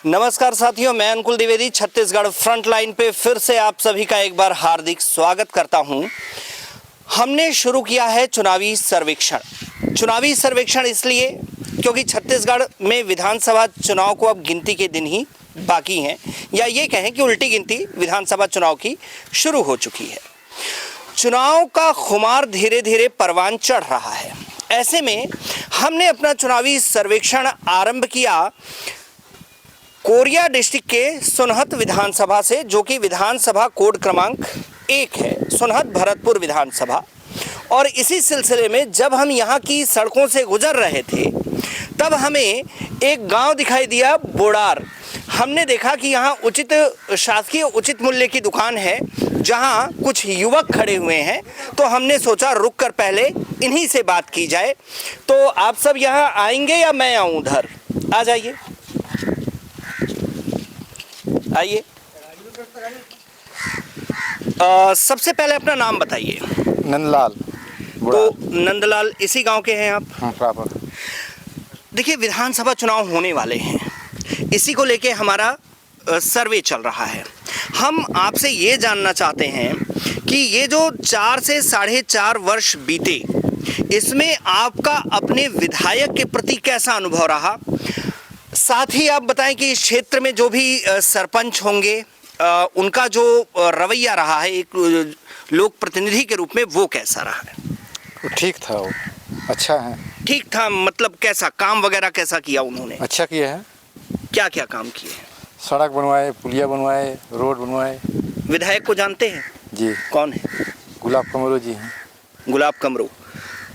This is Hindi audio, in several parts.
नमस्कार साथियों, मैं अंकुल द्विवेदी छत्तीसगढ़ फ्रंट लाइन पे फिर से आप सभी का एक बार हार्दिक स्वागत करता हूं। हमने शुरू किया है चुनावी सर्वेक्षण इसलिए क्योंकि छत्तीसगढ़ में विधानसभा चुनाव को अब गिनती के दिन ही बाकी हैं, या ये कहें कि उल्टी गिनती विधानसभा चुनाव की शुरू हो चुकी है। चुनाव का खुमार धीरे धीरे परवान चढ़ रहा है। ऐसे में हमने अपना चुनावी सर्वेक्षण आरंभ किया कोरिया डिस्ट्रिक्ट के सोनहत विधानसभा से, जो कि विधानसभा कोड क्रमांक 1 है, सोनहत भरतपुर विधानसभा। और इसी सिलसिले में जब हम यहाँ की सड़कों से गुजर रहे थे तब हमें एक गांव दिखाई दिया, बोड़ार। हमने देखा कि यहाँ शासकीय उचित मूल्य की दुकान है जहाँ कुछ युवक खड़े हुए हैं, तो हमने सोचा रुक कर पहले इन्हीं से बात की जाए। तो आप सब यहाँ आएंगे या मैं आऊँ उधर? आ जाइए, आइए। सबसे पहले अपना नाम बताइए। नंदलाल। तो नंदलाल इसी गांव के हैं आप? हाँ, प्रॉपर। देखिए, विधानसभा चुनाव होने वाले हैं, इसी को लेके हमारा सर्वे चल रहा है। हम आपसे ये जानना चाहते हैं कि ये जो 4 से 4.5 वर्ष बीते, इसमें आपका अपने विधायक के प्रति कैसा अनुभव रहा? साथ ही आप बताएं कि इस क्षेत्र में जो भी सरपंच होंगे उनका जो रवैया रहा है एक लोक प्रतिनिधि के रूप में, वो कैसा रहा है? ठीक था, वो अच्छा है। ठीक था मतलब कैसा? काम वगैरह कैसा किया उन्होंने? अच्छा किया है। क्या क्या काम किए? सड़क बनवाए, पुलिया बनवाए, रोड बनवाए। विधायक को जानते हैं जी। कौन है? गुलाब कमरो जी हैं। गुलाब कमरो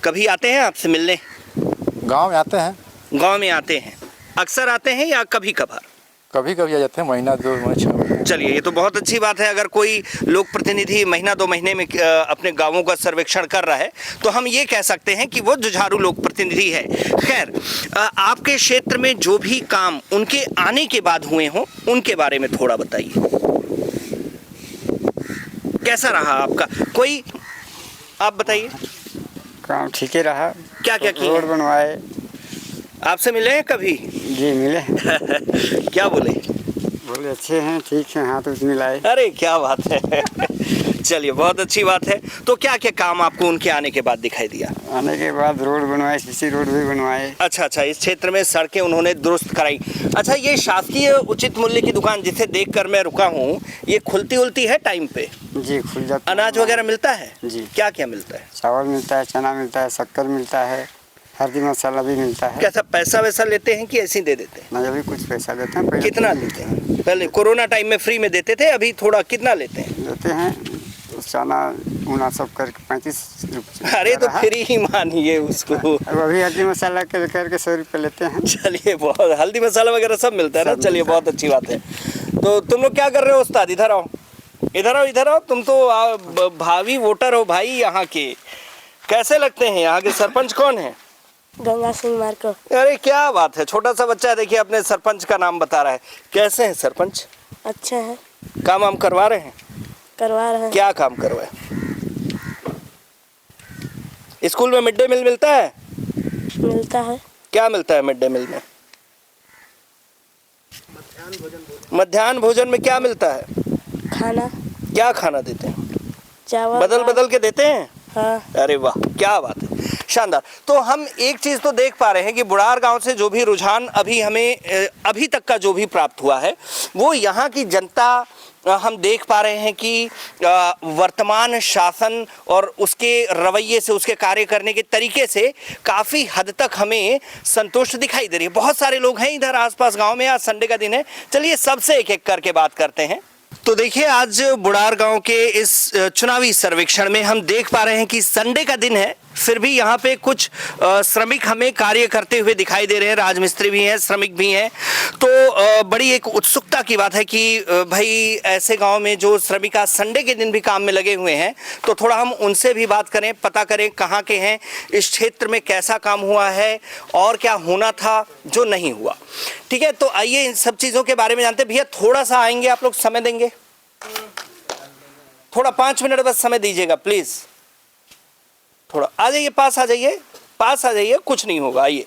कभी आते हैं आपसे मिलने? गांव में आते हैं। गांव में आते हैं, अक्सर आते हैं या कभी कभार? कभी कभी आ जाते हैं, महीना 2 महीने 6 महीने। चलिए, ये तो बहुत अच्छी बात है। अगर कोई लोक प्रतिनिधि महीना 2 महीने में अपने गांवों का सर्वेक्षण कर रहा है तो हम ये कह सकते हैं कि वो जुझारू लोक प्रतिनिधि है। खैर, आपके क्षेत्र में जो भी काम उनके आने के बाद हुए हों उनके बारे में थोड़ा बताइए। कैसा रहा आपका? कोई आप बताइए। काम ठीक ही रहा। क्या क्या किया? रोड बनवाए। आपसे मिले हैं कभी? जी मिले। क्या बोले? बोले अच्छे हैं, ठीक है, हाथ उठ मिलाए। अरे क्या बात है। चलिए, बहुत अच्छी बात है। तो क्या क्या काम आपको उनके आने के बाद दिखाई दिया? आने के बाद रोड बनवाए, सीसी रोड भी बनवाए। अच्छा, इस क्षेत्र में सड़कें उन्होंने दुरुस्त कराई। अच्छा, ये शासकीय उचित मूल्य की दुकान जिसे देखकर मैं रुका हूँ, ये खुलती उलती है टाइम पे? जी, खुल जाता है। अनाज वगैरह मिलता है? जी। क्या क्या मिलता है? चावल मिलता है, चना मिलता है, शक्कर मिलता है, हल्दी मसाला भी मिलता है। कैसा पैसा वैसा लेते हैं कि ऐसे ही दे देते हैं? ना, अभी कुछ पैसा देते हैं। पहले कितना लेते हैं? पहले कोरोना टाइम में फ्री में देते थे, अभी थोड़ा कितना लेते हैं? देते हैं चना 59 करके 35 रुपये। अरे तो फ्री ही मानिए उसको। अब अभी हल्दी मसाला करके 100 रुपये लेते हैं। चलिए, बहुत हल्दी मसाला वगैरह सब मिलता है ना। चलिए, बहुत अच्छी बात है। तो तुम लोग क्या कर रहे हो उस्ताद? इधर आओ, इधर आओ, इधर आओ। तुम तो भावी वोटर हो भाई यहाँ के। कैसे लगते हैं यहाँ के सरपंच? कौन है? गंगा सिंह मार्को। अरे क्या बात है, छोटा सा बच्चा है, देखिए अपने सरपंच का नाम बता रहा है। कैसे हैं सरपंच? अच्छा है। काम वाम करवा रहे हैं? करवा रहे हैं। क्या काम करवाए? स्कूल में मिड डे मील मिलता है? मिलता है। क्या मिलता है मिड डे मील में? मध्याह्न भोजन में क्या मिलता है? खाना। क्या खाना देते हैं? चावल बदल बदल के देते हैं? हाँ। अरे वाह, क्या बात है, शानदार। तो हम एक चीज़ तो देख पा रहे हैं कि बुढ़ार गांव से जो भी रुझान अभी तक का जो भी प्राप्त हुआ है, वो यहाँ की जनता, हम देख पा रहे हैं कि वर्तमान शासन और उसके रवैये से, उसके कार्य करने के तरीके से काफ़ी हद तक हमें संतुष्ट दिखाई दे रही है। बहुत सारे लोग हैं इधर आसपास गांव में, आज संडे का दिन है। चलिए, सबसे एक एक करके बात करते हैं। तो देखिए, आज बुढ़ार गांव के इस चुनावी सर्वेक्षण में हम देख पा रहे हैं कि संडे का दिन है, फिर भी यहाँ पे कुछ श्रमिक हमें कार्य करते हुए दिखाई दे रहे हैं। राजमिस्त्री भी हैं, श्रमिक भी हैं। तो बड़ी एक उत्सुकता की बात है कि भाई ऐसे गांव में जो श्रमिक आज संडे के दिन भी काम में लगे हुए हैं, तो थोड़ा हम उनसे भी बात करें, पता करें कहाँ के हैं, इस क्षेत्र में कैसा काम हुआ है और क्या होना था जो नहीं हुआ। ठीक है, तो आइए इन सब चीज़ों के बारे में जानते हैं। भैया थोड़ा सा आएंगे, आप लोग समय देंगे? थोड़ा 5 मिनट बस समय दीजिएगा प्लीज़। थोड़ा आ जाइए, पास आ जाइए, पास आ जाइए, कुछ नहीं होगा। आइए,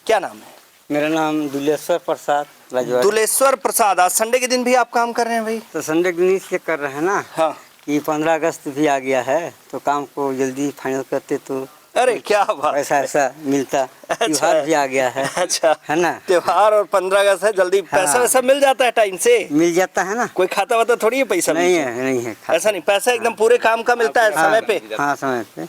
क्या नाम है? मेरा नाम दुलेश्वर प्रसाद। रजवाड़ी। दुलेश्वर प्रसाद, आज संडे के दिन भी आप काम कर रहे हैं भाई? तो संडे के दिन इसलिए कर रहे हैं ना हाँ। कि 15 अगस्त भी आ गया है, तो काम को जल्दी फाइनल करते तो अरे क्या बात पैसा है। ऐसा मिलता। अच्छा। त्योहार भी आ गया है। अच्छा, है ना? त्योहार और 15 अगस्त है, जल्दी पैसा हाँ। वैसा मिल जाता है टाइम से? मिल जाता है ना। कोई खाता वाता थोड़ी है पैसा नहीं बीच में? है, नहीं है। ऐसा नहीं, पैसा एकदम पूरे काम का मिलता है समय पे? हाँ, समय पे।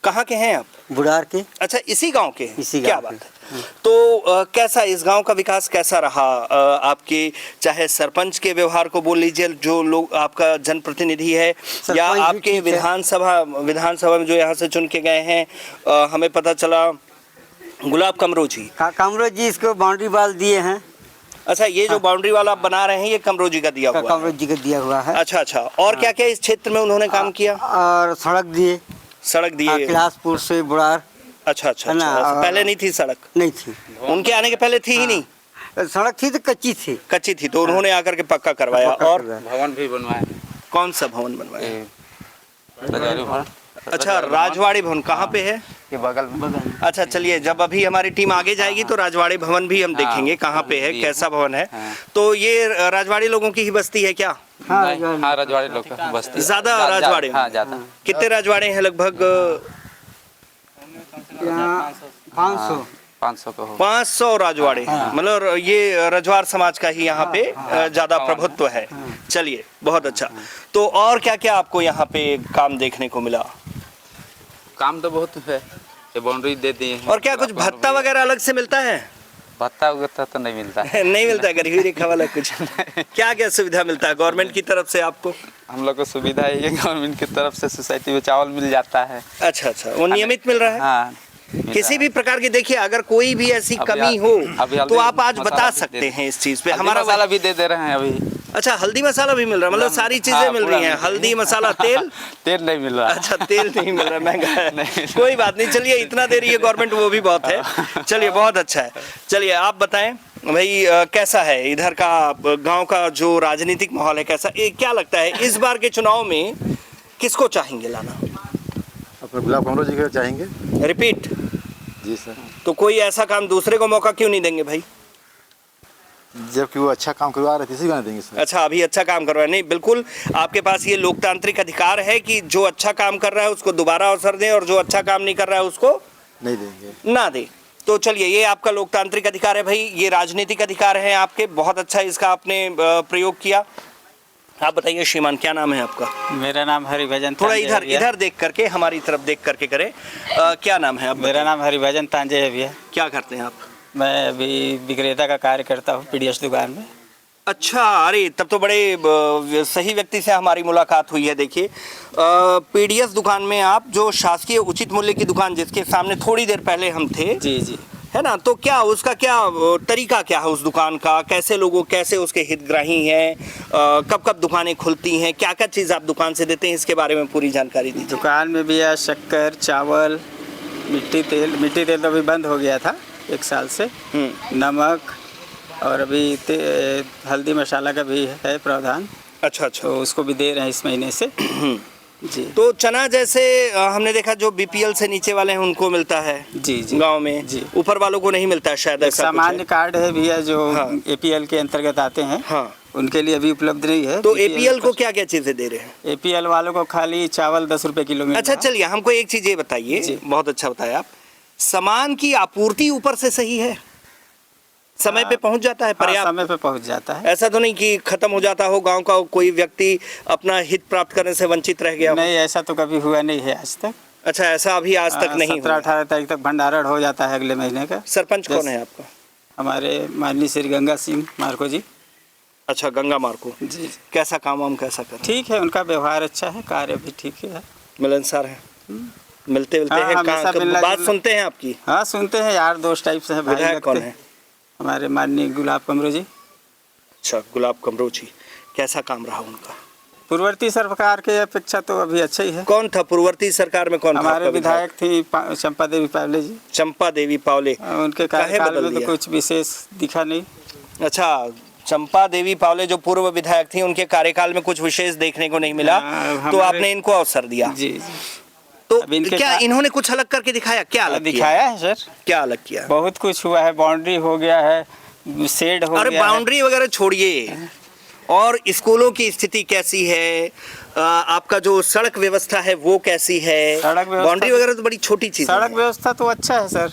कहाँ के हैं आप? बुढ़ार के। अच्छा, इसी गांव के हैं? इसी क्या गांव बात के। है। तो कैसा इस गांव का विकास कैसा रहा? आपके चाहे सरपंच के व्यवहार को बोल लीजिए, जो लोग आपका जनप्रतिनिधि है, या भी आपके ठीक है। विधानसभा में जो यहाँ से चुन के गए हैं, हमें पता चला गुलाब कमरो जी। कमरो जी इसको बाउंड्री वाल दिए हैं। अच्छा, ये जो बाउंड्री वाला आप बना रहे हैं, ये कमरो जी का दिया हुआ है? कमरो जी को दिया हुआ है। अच्छा अच्छा, और क्या क्या इस क्षेत्र में उन्होंने काम किया? और सड़क दिए, सड़क दिए? कैलाशपुर से बुढ़ार। अच्छा अच्छा, है ना? अच्छा, और- पहले नहीं थी सड़क? नहीं थी, उनके आने के पहले थी ही नहीं? सड़क थी तो कच्ची थी। कच्ची थी, तो उन्होंने आकर के पक्का करवाया। पक्का और करवाया। भवन भी बनवाए। कौन सा भवन बनवाया? रजवाड़ी भवन। अच्छा, राजवाड़ी भवन कहाँ पे है? के बगल में। अच्छा, चलिए, जब अभी हमारी टीम आगे जाएगी तो राजवाड़ी भवन भी हम देखेंगे कहाँ पे है, कैसा भवन है। तो ये राजवाड़ी लोगों की ही बस्ती है क्या? हाँ, हाँ, रजवाड़ी लोग का बस्ती। ज्यादा राजवाड़ी? हाँ, ज्यादा। कितने राजवाड़े हैं लगभग? यहाँ 500। 500 का हो। 500 राजवाड़े, मतलब ये रजवाड़ समाज का ही यहाँ पे ज्यादा प्रभुत्व है। चलिए, बहुत अच्छा। तो और क्या क्या आपको यहाँ पे काम देखने को मिला? काम तो बहुत है, ये बाउंड्री दे दिए हैं। और क्या कुछ भत्ता वगैरह अलग से मिलता है? भत्ता उगता तो नहीं मिलता है। नहीं मिलता है, गरीबी रेखा वाला कुछ? क्या क्या सुविधा मिलता है गवर्नमेंट की तरफ से आपको? हम लोग को सुविधा ये गवर्नमेंट की तरफ से सोसाइटी में चावल मिल जाता है। अच्छा अच्छा, वो नियमित मिल रहा है? हाँ, मिल किसी रहा भी प्रकार की, देखिए, अगर कोई भी ऐसी अभी कमी आ- हो अभी तो हल्दी आप आज मसाला बता भी सकते दे- हैं इस चीज पे। है। हमारा मसाला भी दे दे रहे हैं अभी। अच्छा, हल्दी मसाला भी मिल रहा है, मतलब सारी चीजें हाँ, मिल पूरा रही हैं? मिल रही है। हल्दी मसाला, तेल? तेल नहीं मिल रहा। अच्छा, तेल नहीं मिल रहा, महंगा है। नहीं। कोई बात नहीं, चलिए, इतना दे रही है गवर्नमेंट, वो भी बहुत है। चलिए, बहुत अच्छा है। चलिए, आप बताएं भाई, कैसा है इधर का गांव का जो राजनीतिक माहौल है, कैसा? क्या लगता है इस बार के चुनाव में किसको चाहेंगे लाना? अपने गुलाब कमरो जी को चाहेंगे। रिपीट? जी सर। तो कोई ऐसा काम दूसरे को मौका क्यों नहीं देंगे भाई? जबकि वो अच्छा काम करवा रहे थे, इसी को नहीं देंगे सर। अच्छा, अभी अच्छा काम कर रहा है? नहीं, बिल्कुल आपके पास ये लोकतांत्रिक अधिकार है कि जो अच्छा काम कर रहा है उसको दोबारा अवसर दें, और जो अच्छा काम नहीं कर रहा है उसको नहीं देंगे। ना दे। तो चलिए, ये आपका लोकतांत्रिक अधिकार है भाई, ये राजनीतिक अधिकार है आपके। बहुत अच्छा इसका आपने प्रयोग किया। आप बताइए श्रीमान, क्या नाम है आपका? मेरा नाम हरिभजन थोड़ा तांजे है भैया। इधर देख करके, हमारी तरफ देख करके करें। क्या नाम है आप? मेरा नाम हरिभजन तांजे है भैया। क्या करते हैं आप? मैं अभी विक्रेता का कार्य करता हूँ पीडीएस दुकान में। अच्छा, अरे तब तो बड़े सही व्यक्ति से हमारी मुलाकात हुई है। देखिए, पीडीएस दुकान में आप, जो शासकीय उचित मूल्य की दुकान, जिसके सामने थोड़ी देर पहले हम थे, जी जी। है ना? तो क्या उसका क्या तरीका क्या है उस दुकान का? कैसे लोगों, कैसे उसके हितग्राही हैं? कब कब दुकानें खुलती हैं? क्या क्या चीज़ आप दुकान से देते हैं, इसके बारे में पूरी जानकारी दीजिए। दुकान में भैया शक्कर, चावल, मिट्टी तेल तो अभी बंद हो गया था 1 साल से। नमक, और अभी हल्दी मसाला का भी है प्रावधान, अच्छा अच्छा। तो उसको भी दे रहे हैं इस महीने से। जी तो चना जैसे हमने देखा, जो बीपीएल से नीचे वाले हैं उनको मिलता है जी जी। गांव में, जी। ऊपर वालों को नहीं मिलता है शायद, एक ऐसा कुछ सामान्य है। कार्ड है भैया जो हाँ। एपीएल के अंतर्गत आते हैं, हाँ। उनके लिए अभी उपलब्ध नहीं है। तो एपीएल को क्या क्या चीज़ें दे रहे हैं? एपीएल वालों को खाली चावल 10 रुपए किलो मिल अच्छा, रहा है। चलिए, हमको एक चीज़ ये बताइए, जी। बहुत अच्छा बताया आप, सामान की आपूर्ति ऊपर से सही है? समय पे पहुंच जाता है हाँ, पर्याप्त? समय पे पहुंच जाता है। ऐसा तो नहीं कि खत्म हो जाता हो गांव का कोई व्यक्ति, अपना हित प्राप्त करने से वंचित रह गया हो? नहीं, ऐसा तो कभी हुआ नहीं है आज तक। अच्छा, ऐसा अभी आज तक नहीं हुआ? 17-18 तारीख तक भंडारण हो जाता है अगले महीने का। सरपंच कौन है आपका? हमारे माननीय श्री गंगा सिंह मार्को जी। अच्छा, गंगा मार्को। जी कैसा काम वाम कैसा कर रहे हैं? ठीक है, उनका व्यवहार अच्छा है, कार्य भी ठीक है। मिलनसार है? मिलते हाँ, हैं? हमेशा मिलना बात जुलना। सुनते हैं आपकी? हाँ, सुनते हैं, यार दोस्त टाइप से है, भाई विधायक लगते कौन हैं। है? हमारे माननीय गुलाब कमरो जी। अच्छा, गुलाब कमरो जी। कैसा काम रहा उनका? पूर्ववर्ती सरकार के अपेक्षा तो अभी अच्छा ही है। कौन था पूर्ववर्ती सरकार में? कौन था हमारे आपका विधायक थी चंपा देवी पावले जी। चंपा देवी पावले। उनके काहे कार्यकाल बदल में तो दिया? कुछ विशेष दिखा नहीं। अच्छा, चंपा देवी पावले जो पूर्व विधायक थी, उनके कार्यकाल में कुछ विशेष देखने को नहीं मिला, तो आपने इनको अवसर दिया। जी जी। तो अब इनके क्या साथ- इन्होंने कुछ अलग करके दिखाया? क्या अलग किया? दिखाया है सर, क्या अलग किया? बहुत कुछ हुआ है। बाउंड्री हो गया है, शेड हो अरे गया है। बाउंड्री वगैरह छोड़िए, और स्कूलों की स्थिति कैसी है? आपका जो सड़क व्यवस्था है वो कैसी है? सड़क व्यवस्था बाउंड्री वगैरह तो बड़ी छोटी चीज सड़क है। व्यवस्था तो अच्छा है सर।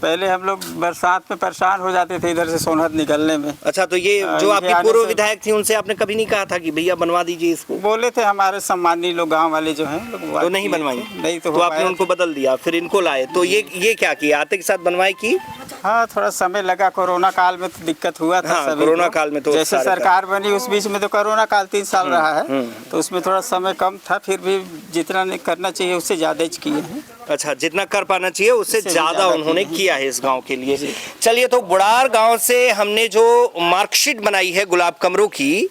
पहले हम लोग बरसात में परेशान हो जाते थे इधर से सोनहत निकलने में। अच्छा, तो ये जो इनके आपकी आने पूर्व से- विधायक थी उनसे आपने कभी नहीं कहा था कि भैया बनवा दीजिए इसको? बोले थे हमारे सम्मानी लोग गांव वाले जो हैं लोग तो नहीं बनवाई? नहीं तो तो हो आपने पाया। उनको बदल दिया, फिर इनको लाए, तो ये क्या किया? आते के साथ बनवाई की? हाँ, थोड़ा समय लगा। कोरोना काल में तो दिक्कत हुआ था हाँ, सभी कोरोना को। काल में तो जैसे सारे सरकार बनी उस बीच में तो कोरोना काल 3 साल रहा है, तो उसमें थोड़ा समय कम था। फिर भी जितना नहीं करना चाहिए उससे ज़्यादा ही किए हैं। अच्छा, जितना कर पाना चाहिए उससे उससे भी ज्यादा ज्यादा उन्होंने किया है। किया है इस गांव के लिए। चलिए, तो बुढ़ार गांव से हमने जो मार्कशीट बनाई है गुलाब कमरों की,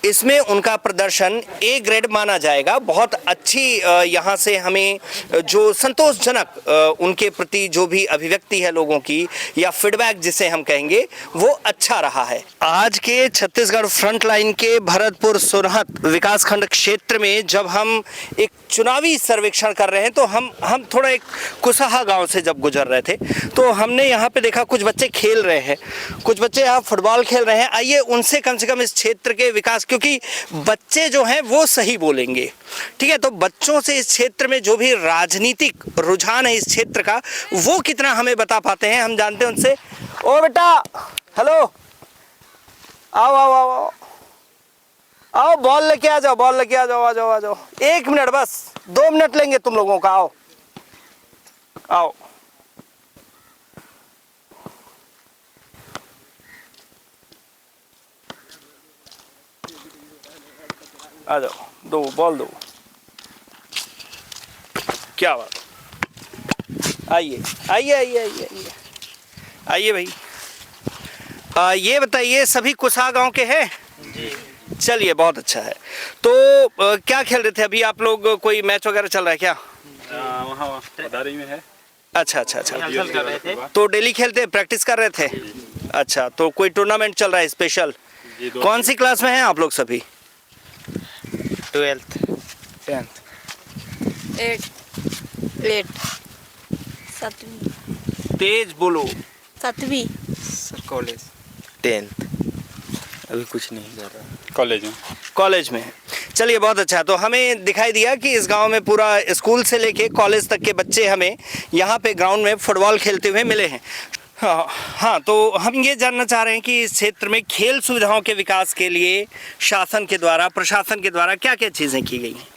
इसमें उनका प्रदर्शन ए ग्रेड माना जाएगा। बहुत अच्छी यहाँ से हमें जो संतोषजनक उनके प्रति जो भी अभिव्यक्ति है लोगों की, या फीडबैक जिसे हम कहेंगे, वो अच्छा रहा है। आज के छत्तीसगढ़ फ्रंट लाइन के भरतपुर सोनहत विकासखंड क्षेत्र में जब हम एक चुनावी सर्वेक्षण कर रहे हैं, तो हम थोड़ा एक कुसहा गांव से जब गुजर रहे थे, तो हमने यहाँ पे देखा कुछ बच्चे खेल रहे हैं, कुछ बच्चे यहाँ फुटबॉल खेल रहे हैं। आइए उनसे कम से कम इस क्षेत्र के विकास, क्योंकि बच्चे जो हैं वो सही बोलेंगे, ठीक है, तो बच्चों से इस क्षेत्र में जो भी राजनीतिक रुझान है इस क्षेत्र का, वो कितना हमें बता पाते हैं, हम जानते हैं उनसे। ओ बेटा, हेलो, आओ आओ आओ आओ आओ, बॉल लेके आ जाओ, बॉल लेके आ जाओ, आ जाओ आ जाओ। 1 मिनट, बस 2 मिनट लेंगे तुम लोगों का। आओ आओ, आ जाओ, दो बॉल दो। क्या बात, आइए आइए आइए आइए आइए आइए भाई। ये बताइए, सभी कुसा गांव के हैं? चलिए, बहुत अच्छा है। तो क्या खेल रहे थे अभी आप लोग? कोई मैच वगैरह चल रहा है क्या? वहाँ पदारी में है। अच्छा अच्छा अच्छा, तो डेली खेलते हैं, प्रैक्टिस कर रहे थे? अच्छा, तो कोई टूर्नामेंट चल रहा है स्पेशल? कौन सी क्लास में हैं आप लोग सभी? 12th 10th 8 7वीं तेज बोलो। 7वीं सर कॉलेज 10th अभी कुछ नहीं कर रहा। कॉलेज में। कॉलेज में है। चलिए, बहुत अच्छा। तो हमें दिखाई दिया कि इस गांव में पूरा स्कूल से लेके कॉलेज तक के बच्चे हमें यहाँ पे ग्राउंड में फुटबॉल खेलते हुए मिले हैं। हाँ, तो हम ये जानना चाह रहे हैं कि इस क्षेत्र में खेल सुविधाओं के विकास के लिए शासन के द्वारा, प्रशासन के द्वारा क्या क्या चीज़ें की गई हैं?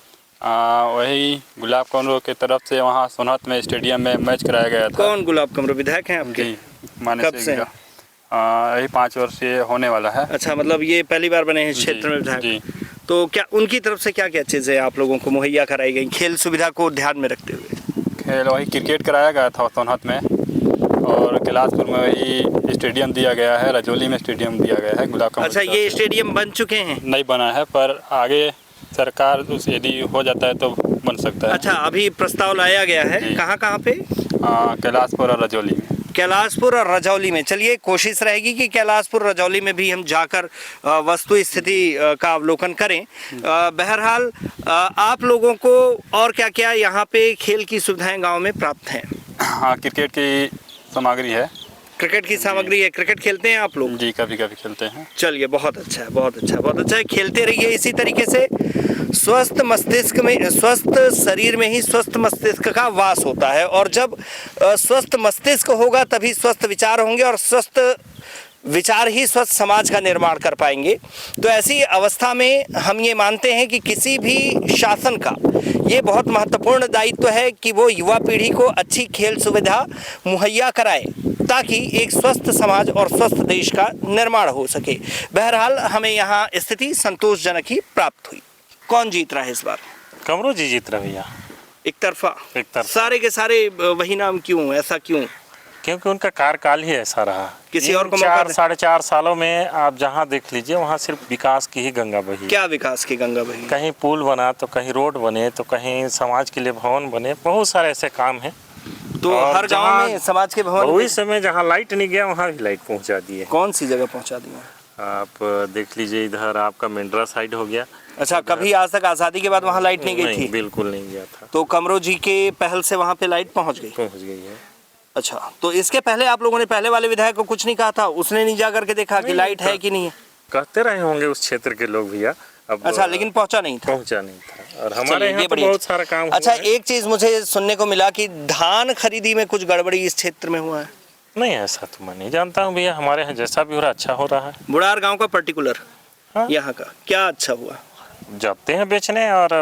वही गुलाब कमरों के तरफ से वहाँ सोनहत में स्टेडियम में मैच कराया गया था। कौन गुलाब कमरो विधायक हैं आपके? जी, माने कब से? यही 5 वर्ष से होने वाला है। अच्छा, मतलब ये पहली बार बने हैं इस क्षेत्र में विधायक? जी। तो क्या उनकी तरफ से क्या क्या चीज़ें आप लोगों को मुहैया कराई गई खेल सुविधा को ध्यान में रखते हुए? खेल वही क्रिकेट कराया गया था सोनहत में, और कैलाशपुर में वही स्टेडियम दिया गया है, रजौली में स्टेडियम दिया गया है गुलाब कमरों अच्छा, की तरफ ये से। स्टेडियम बन चुके हैं? नहीं बना है, पर आगे सरकार यदि हो जाता है तो बन सकता है। अच्छा, अभी प्रस्ताव लाया गया है। जी। कहाँ कहाँ पे? कैलाशपुर और रजौली में। कैलाशपुर और रजौली में। चलिए, कोशिश रहेगी कि कैलाशपुर रजौली में भी हम जाकर वस्तु स्थिति का अवलोकन करें। बहरहाल, आप लोगों को और क्या क्या यहाँ पे खेल की सुविधाएं गांव में प्राप्त हैं? हाँ, क्रिकेट की सामग्री है। क्रिकेट की सामग्री है। क्रिकेट खेलते हैं आप लोग? जी, कभी कभी खेलते हैं। चलिए, बहुत अच्छा है, बहुत अच्छा, बहुत अच्छा है। खेलते रहिए इसी तरीके से। स्वस्थ मस्तिष्क में, स्वस्थ शरीर में ही स्वस्थ मस्तिष्क का वास होता है, और जब स्वस्थ मस्तिष्क होगा तभी स्वस्थ विचार होंगे, और स्वस्थ विचार ही स्वस्थ समाज का निर्माण कर पाएंगे। तो ऐसी अवस्था में हम ये मानते हैं कि किसी भी शासन का ये बहुत महत्वपूर्ण दायित्व है कि वो युवा पीढ़ी को अच्छी खेल सुविधा मुहैया कराए, ताकि एक स्वस्थ समाज और स्वस्थ देश का निर्माण हो सके। बहरहाल, हमें यहाँ स्थिति संतोषजनक ही प्राप्त हुई। कौन जीत रहा है इस बार? कमरो जी जीत रहे भैया। एक तरफा? एक तरफा। सारे के सारे वही नाम क्यों, ऐसा क्यों? क्योंकि उनका कार्यकाल ही ऐसा रहा। किसी और को मौका 4 दे- 4.5 सालों में आप जहाँ देख लीजिए वहाँ सिर्फ विकास की ही गंगा बही। क्या विकास की गंगा बही? कहीं पुल बना तो कहीं रोड बने तो कहीं समाज के लिए भवन बने, बहुत सारे ऐसे काम हैं। तो और हर गांव जहाँ में समाज के भवन भविष्य में जहाँ लाइट नहीं गया वहाँ भी लाइट पहुँचा दिए। कौन सी जगह पहुंचा दिया? आप देख लीजिए, इधर आपका मेंड्रा साइड हो गया। अच्छा, कभी आज तक आज़ादी के बाद वहाँ लाइट नहीं गई थी? बिल्कुल नहीं गया था। तो कमरो जी के पहल से वहाँ पे लाइट पहुँच गई? पहुँच गई है। अच्छा, तो इसके पहले आप लोगों ने पहले वाले विधायक को कुछ नहीं कहा था? उसने नहीं जा करके देखा कि लाइट है कि नहीं है? कहते रहे होंगे उस क्षेत्र के लोग भैया। अब अच्छा, लेकिन पहुंचा नहीं था। पहुंचा नहीं था। और हमारे चलिए, यहाँ ये तो बढ़िया। बहुत सारा काम अच्छा, हुआ है। एक चीज मुझे सुनने को मिला कि धान खरीदी में कुछ गड़बड़ी इस क्षेत्र में हुआ है। नहीं, ऐसा तो मैं नहीं जानता हूँ भैया। हमारे यहाँ जैसा भी हो रहा अच्छा हो रहा है। बुढ़ार गांव का पर्टिकुलर, हाँ। यहाँ का क्या अच्छा हुआ? जाते हैं बेचने और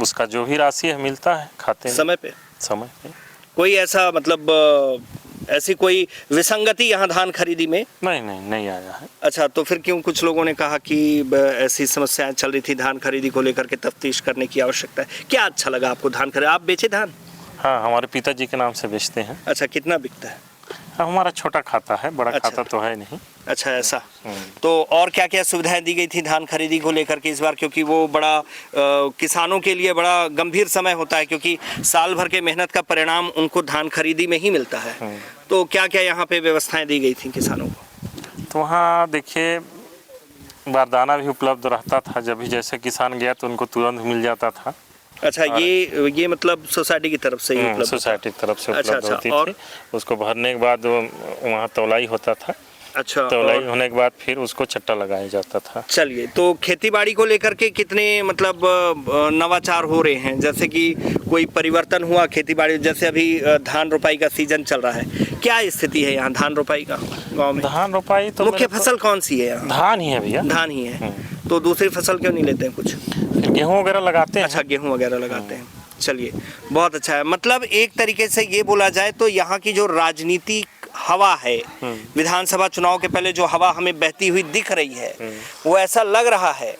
उसका जो भी राशि है मिलता है, खाते हैं समय पे? समय पे। कोई ऐसा मतलब ऐसी कोई विसंगति यहाँ धान खरीदी में? नहीं आया है। अच्छा, तो फिर क्यों कुछ लोगों ने कहा कि ऐसी समस्याएं चल रही थी धान खरीदी को लेकर के, तफ्तीश करने की आवश्यकता है? क्या अच्छा लगा आपको धान खरीद? आप बेचे धान? हाँ, हमारे पिताजी के नाम से बेचते हैं। अच्छा, कितना बिकता है? हाँ, हमारा छोटा खाता है, बड़ा अच्छा। खाता तो है नहीं। अच्छा, ऐसा। तो और क्या क्या सुविधाएं दी गई थी धान खरीदी को लेकर के इस बार? क्योंकि वो बड़ा किसानों के लिए बड़ा गंभीर समय होता है, क्योंकि साल भर के मेहनत का परिणाम उनको धान खरीदी में ही मिलता है। तो क्या क्या यहाँ पे व्यवस्थाएं दी गई थी किसानों को? तो वहाँ देखिए बारदाना भी उपलब्ध रहता था। जब भी जैसे किसान गया तो उनको तुरंत मिल जाता था। अच्छा, ये मतलब सोसाइटी की तरफ से ही उपलब्ध? सोसाइटी की तरफ से अच्छा, उपलब्ध होती और? थी। उसको भरने के बाद वहाँ तौलाई होता था। अच्छा, तौलाई और? होने के बाद फिर उसको चट्टा लगाया जाता था। चलिए, तो खेतीबाड़ी को लेकर के कितने मतलब नवाचार हो रहे हैं? जैसे कि कोई परिवर्तन हुआ खेतीबाड़ी? जैसे अभी धान रोपाई का सीजन चल रहा है, क्या स्थिति है यहाँ धान रोपाई का गांव में? धान रोपाई तो मुख्य फसल कौन सी है यहाँ? धान ही है भैया। धान ही है। तो दूसरी फसल क्यों नहीं लेते हैं कुछ? फिर गेहूँ वगैरह लगाते हैं। अच्छा, गेहूं वगैरह लगाते हैं। चलिए, बहुत अच्छा है। मतलब एक तरीके से ये बोला जाए तो यहाँ की जो राजनीतिक हवा है, विधानसभा चुनाव के पहले जो हवा हमें बहती हुई दिख रही है, वो ऐसा लग रहा है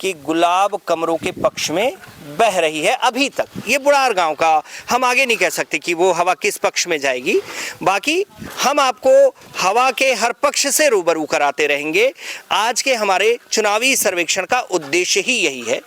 कि गुलाब कमरों के पक्ष में बह रही है अभी तक। ये बुढ़ार गांव का, हम आगे नहीं कह सकते कि वो हवा किस पक्ष में जाएगी। बाकी हम आपको हवा के हर पक्ष से रूबरू कराते रहेंगे। आज के हमारे चुनावी सर्वेक्षण का उद्देश्य ही यही है।